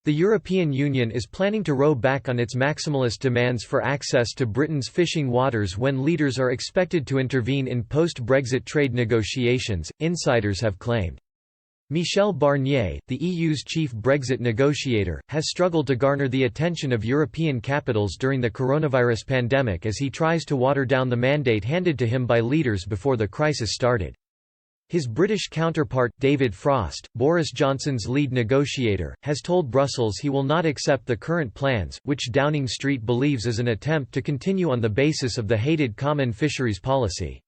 The European Union is planning to row back on its maximalist demands for access to Britain's fishing waters when leaders are expected to intervene in post-Brexit trade negotiations, insiders have claimed. Michel Barnier, the EU's chief Brexit negotiator, has struggled to garner the attention of European capitals during the coronavirus pandemic as he tries to water down the mandate handed to him by leaders before the crisis started. His British counterpart, David Frost, Boris Johnson's lead negotiator, has told Brussels he will not accept the current plans, which Downing Street believes is an attempt to continue on the basis of the hated common fisheries policy.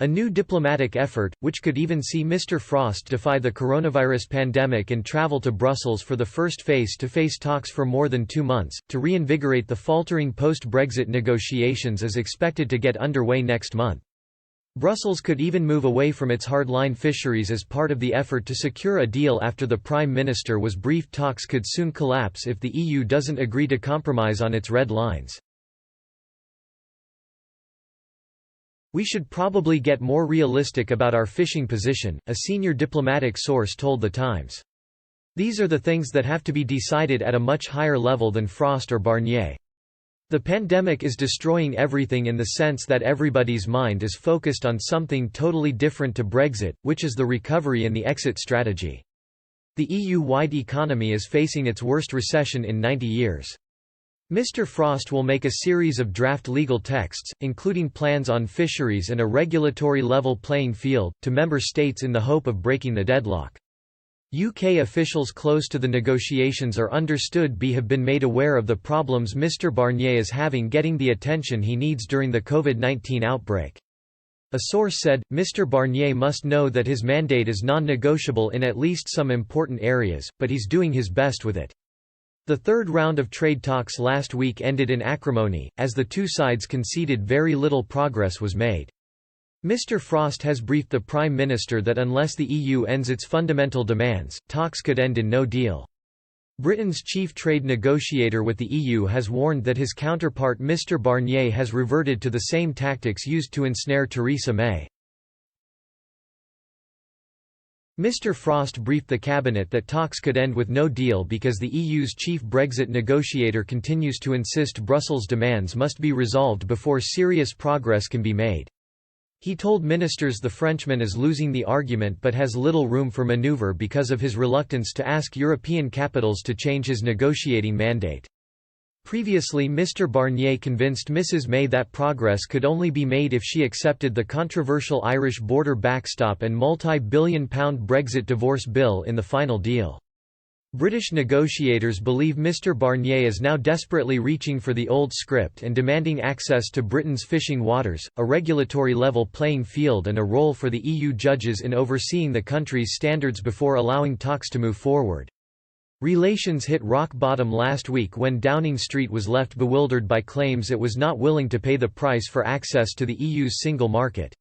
A new diplomatic effort, which could even see Mr. Frost defy the coronavirus pandemic and travel to Brussels for the first face-to-face talks for more than 2 months, to reinvigorate the faltering post-Brexit negotiations is expected to get underway next month. Brussels could even move away from its hardline fisheries as part of the effort to secure a deal after the Prime Minister was briefed talks could soon collapse if the EU doesn't agree to compromise on its red lines. "We should probably get more realistic about our fishing position," a senior diplomatic source told The Times. "These are the things that have to be decided at a much higher level than Frost or Barnier. The pandemic is destroying everything in the sense that everybody's mind is focused on something totally different to Brexit, which is the recovery and the exit strategy. The EU-wide economy is facing its worst recession in 90 years. Mr. Frost will make a series of draft legal texts, including plans on fisheries and a regulatory level playing field, to member states in the hope of breaking the deadlock. UK officials close to the negotiations are understood to have been made aware of the problems Mr. Barnier is having getting the attention he needs during the COVID-19 outbreak. A source said, Mr. Barnier must know that his mandate is non-negotiable in at least some important areas, but he's doing his best with it. The third round of trade talks last week ended in acrimony, as the two sides conceded very little progress was made. Mr. Frost has briefed the Prime Minister that unless the EU ends its fundamental demands, talks could end in no deal. Britain's chief trade negotiator with the EU has warned that his counterpart Mr. Barnier has reverted to the same tactics used to ensnare Theresa May. Mr. Frost briefed the cabinet that talks could end with no deal because the EU's chief Brexit negotiator continues to insist Brussels' demands must be resolved before serious progress can be made. He told ministers the Frenchman is losing the argument but has little room for manoeuvre because of his reluctance to ask European capitals to change his negotiating mandate. Previously Mr. Barnier convinced Mrs. May that progress could only be made if she accepted the controversial Irish border backstop and multi-billion-pound Brexit divorce bill in the final deal. British negotiators believe Mr. Barnier is now desperately reaching for the old script and demanding access to Britain's fishing waters, a regulatory level playing field and a role for the EU judges in overseeing the country's standards before allowing talks to move forward. Relations hit rock bottom last week when Downing Street was left bewildered by claims it was not willing to pay the price for access to the EU's single market.